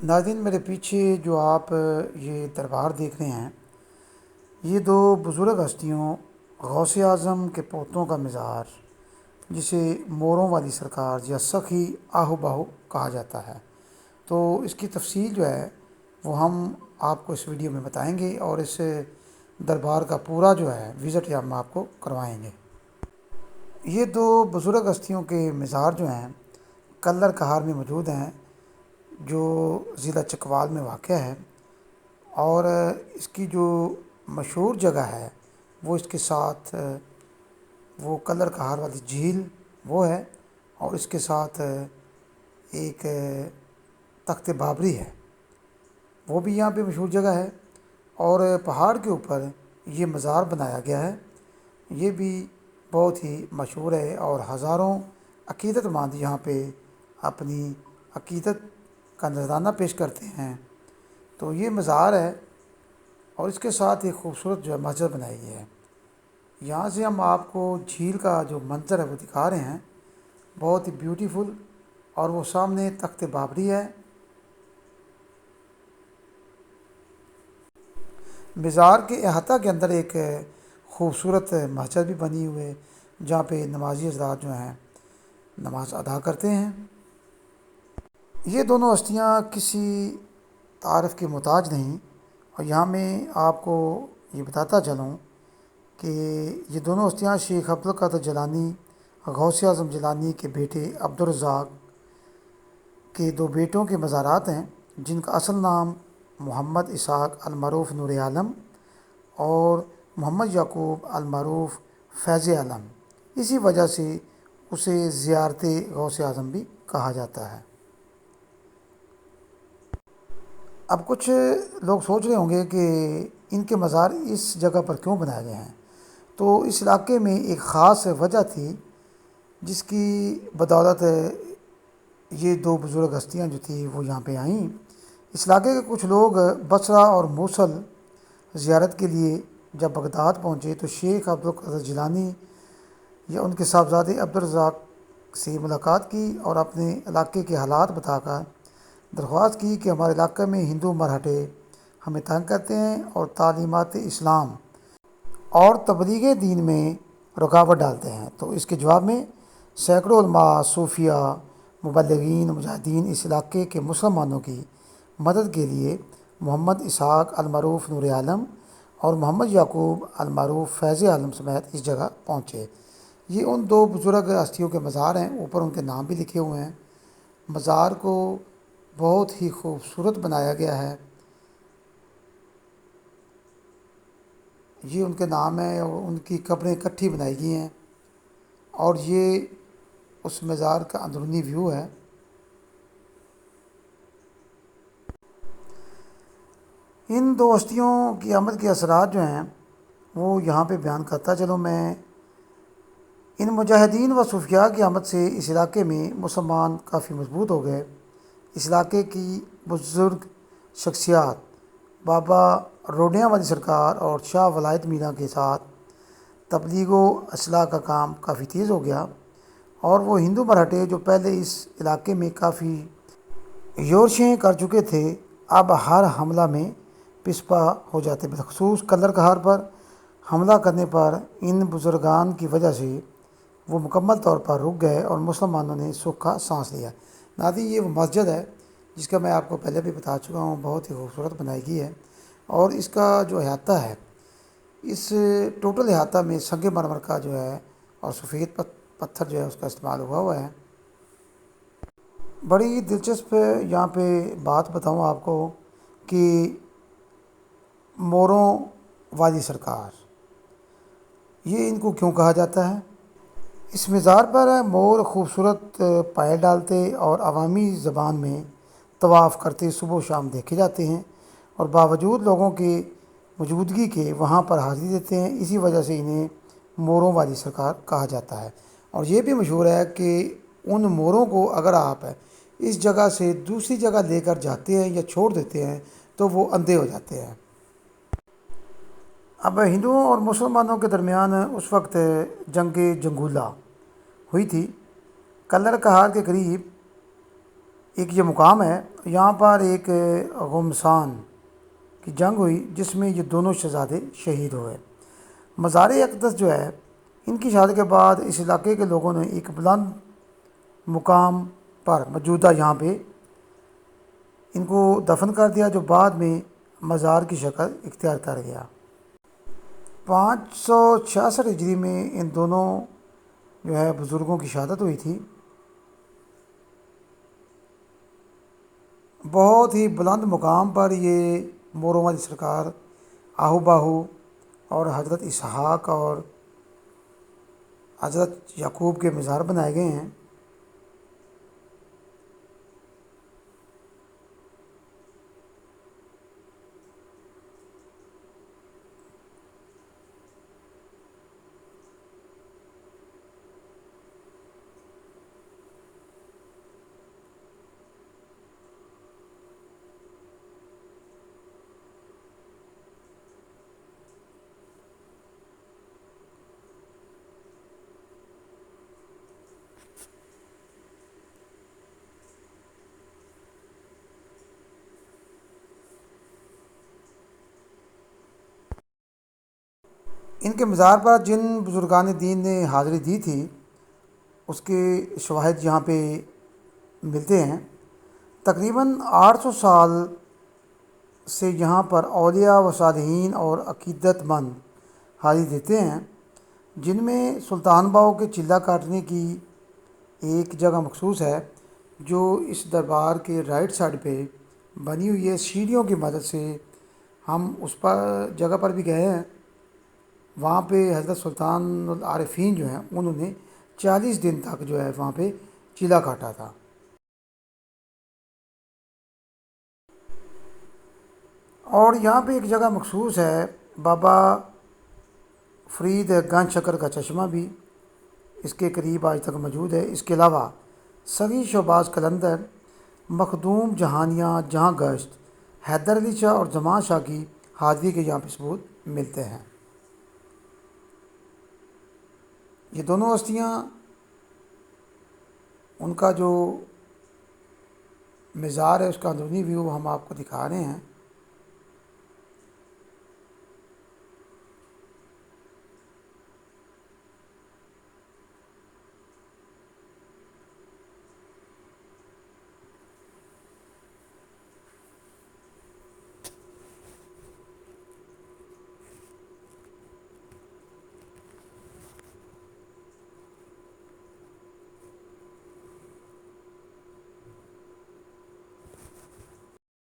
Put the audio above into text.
ناظرین، میرے پیچھے جو آپ یہ دربار دیکھ رہے ہیں، یہ دو بزرگ ہستیوں غوث اعظم کے پوتوں کا مزار، جسے موروں والی سرکار یا سخی آہو باہو کہا جاتا ہے۔ تو اس کی تفصیل جو ہے وہ ہم آپ کو اس ویڈیو میں بتائیں گے، اور اس دربار کا پورا جو ہے وزٹ ہم آپ کو کروائیں گے۔ یہ دو بزرگ ہستیوں کے مزار جو ہیں کلر کہار میں موجود ہیں، جو ضلع چکوال میں واقع ہے، اور اس کی جو مشہور جگہ ہے وہ اس کے ساتھ وہ کلر کہار والی جھیل وہ ہے، اور اس کے ساتھ ایک تخت بابری ہے، وہ بھی یہاں پہ مشہور جگہ ہے، اور پہاڑ کے اوپر یہ مزار بنایا گیا ہے، یہ بھی بہت ہی مشہور ہے، اور ہزاروں عقیدت مند یہاں پہ اپنی عقیدت کا نذرانہ پیش کرتے ہیں۔ تو یہ مزار ہے، اور اس کے ساتھ ایک خوبصورت جو ہے مسجد بنائی گئی ہے۔ یہاں سے ہم آپ کو جھیل کا جو منظر ہے وہ دکھا رہے ہیں، بہت ہی بیوٹیفل، اور وہ سامنے تخت بابری ہے۔ مزار کے احاطہ کے اندر ایک خوبصورت مسجد بھی بنی ہوئی ہے، جہاں پہ نمازی حضرات جو ہیں نماز ادا کرتے ہیں۔ یہ دونوں ہستیاں کسی تعارف کے محتاج نہیں، اور یہاں میں آپ کو یہ بتاتا چلوں کہ یہ دونوں ہستیاں شیخ عبدالقادر جیلانی، غوث اعظم جیلانی کے بیٹے عبدالرزاق کے دو بیٹوں کے مزارات ہیں، جن کا اصل نام محمد اسحاق المعروف نور عالم اور محمد یعقوب المعروف فیض عالم، اسی وجہ سے اسے زیارت غوث اعظم بھی کہا جاتا ہے۔ اب کچھ لوگ سوچ رہے ہوں گے کہ ان کے مزار اس جگہ پر کیوں بنائے گئے ہیں، تو اس علاقے میں ایک خاص وجہ تھی، جس کی بدولت یہ دو بزرگ ہستیاں جو تھیں وہ یہاں پہ آئیں۔ اس علاقے کے کچھ لوگ بصرہ اور موصل زیارت کے لیے جب بغداد پہنچے تو شیخ عبدالقادر جیلانی یا ان کے صاحبزادے عبدالرزاق سے ملاقات کی، اور اپنے علاقے کے حالات بتا کر درخواست کی کہ ہمارے علاقے میں ہندو مرہٹے ہمیں تنگ کرتے ہیں اور تعلیمات اسلام اور تبلیغ دین میں رکاوٹ ڈالتے ہیں۔ تو اس کے جواب میں سینکڑوں علماء، صوفیہ، مبلغین، مجاہدین اس علاقے کے مسلمانوں کی مدد کے لیے محمد اسحاق المعروف نور عالم اور محمد یعقوب المعروف فیض عالم سمیت اس جگہ پہنچے۔ یہ ان دو بزرگ ہستیوں کے مزار ہیں، اوپر ان کے نام بھی لکھے ہوئے ہیں۔ مزار کو بہت ہی خوبصورت بنایا گیا ہے، یہ ان کے نام ہیں، اور ان کی قبریں اکٹھی بنائی گئی ہیں، اور یہ اس مزار کا اندرونی ویو ہے۔ ان دو ہستیوں کی آمد کے اثرات جو ہیں وہ یہاں پہ بیان کرتا چلوں میں۔ ان مجاہدین و صوفیاء کی آمد سے اس علاقے میں مسلمان کافی مضبوط ہو گئے۔ اس علاقے کی بزرگ شخصیات بابا روڈیاں والی سرکار اور شاہ ولایت میرا کے ساتھ تبلیغ و اصلاح کا کام کافی تیز ہو گیا، اور وہ ہندو مرہٹے جو پہلے اس علاقے میں کافی یورشیں کر چکے تھے، اب ہر حملہ میں پسپا ہو جاتے، بالخصوص کلر کہار پر حملہ کرنے پر ان بزرگان کی وجہ سے وہ مکمل طور پر رک گئے، اور مسلمانوں نے سکھ کا سانس لیا۔ ناظرین، یہ وہ مسجد ہے جس کا میں آپ کو پہلے بھی بتا چکا ہوں، بہت ہی خوبصورت بنائی گئی ہے، اور اس کا جو احاطہ ہے، اس ٹوٹل احاطہ میں سنگ مرمر کا جو ہے اور سفید پتھر جو ہے اس کا استعمال ہوا ہے۔ بڑی دلچسپ یہاں پہ بات بتاؤں آپ کو کہ موروں والی سرکار، یہ ان کو کیوں کہا جاتا ہے؟ اس مزار پر مور خوبصورت پائے ڈالتے اور عوامی زبان میں طواف کرتے صبح و شام دیکھے جاتے ہیں، اور باوجود لوگوں کی موجودگی کے وہاں پر حاضری دیتے ہیں، اسی وجہ سے انہیں موروں والی سرکار کہا جاتا ہے۔ اور یہ بھی مشہور ہے کہ ان موروں کو اگر آپ اس جگہ سے دوسری جگہ لے کر جاتے ہیں یا چھوڑ دیتے ہیں تو وہ اندھے ہو جاتے ہیں۔ اب ہندوؤں اور مسلمانوں کے درمیان اس وقت جنگ جنگولہ ہوئی تھی۔ کلر کہار کے قریب ایک یہ مقام ہے، یہاں پر ایک غمسان کی جنگ ہوئی جس میں یہ دونوں شہزادے شہید ہوئے۔ مزار اقدس جو ہے، ان کی شہادت کے بعد اس علاقے کے لوگوں نے ایک بلند مقام پر موجودہ یہاں پہ ان کو دفن کر دیا، جو بعد میں مزار کی شکل اختیار کر گیا۔ 566 ہجری میں ان دونوں جو ہے بزرگوں کی شہادت ہوئی تھی۔ بہت ہی بلند مقام پر یہ موروں والی سرکار، آہو باہو اور حضرت اسحاق اور حضرت یعقوب کے مزار بنائے گئے ہیں۔ ان کے مزار پر جن بزرگان دین نے حاضری دی تھی اس کے شواہد یہاں پہ ملتے ہیں۔ تقریباً 800 سال سے یہاں پر اولیاء و صالحین اور عقیدت مند حاضری دیتے ہیں، جن میں سلطان باؤ کے چلہ کاٹنے کی ایک جگہ مخصوص ہے جو اس دربار کے رائٹ سائڈ پہ بنی ہوئی ہے۔ سیڑھیوں کی مدد سے ہم اس پر جگہ پر بھی گئے ہیں۔ وہاں پہ حضرت سلطان العارفین جو ہیں انہوں نے 40 دن تک جو ہے وہاں پہ چلہ کاٹا تھا۔ اور یہاں پہ ایک جگہ مخصوص ہے، بابا فرید گنج شکر کا چشمہ بھی اس کے قریب آج تک موجود ہے۔ اس کے علاوہ سگی شہباز قلندر، مخدوم جہانیاں جہاں گشت، حیدر علی شاہ اور زمان شاہ کی حاضری کے یہاں پہ ثبوت ملتے ہیں۔ یہ دونوں ہستیاں، ان کا جو مزار ہے اس کا اندرونی ویو ہم آپ کو دکھا رہے ہیں۔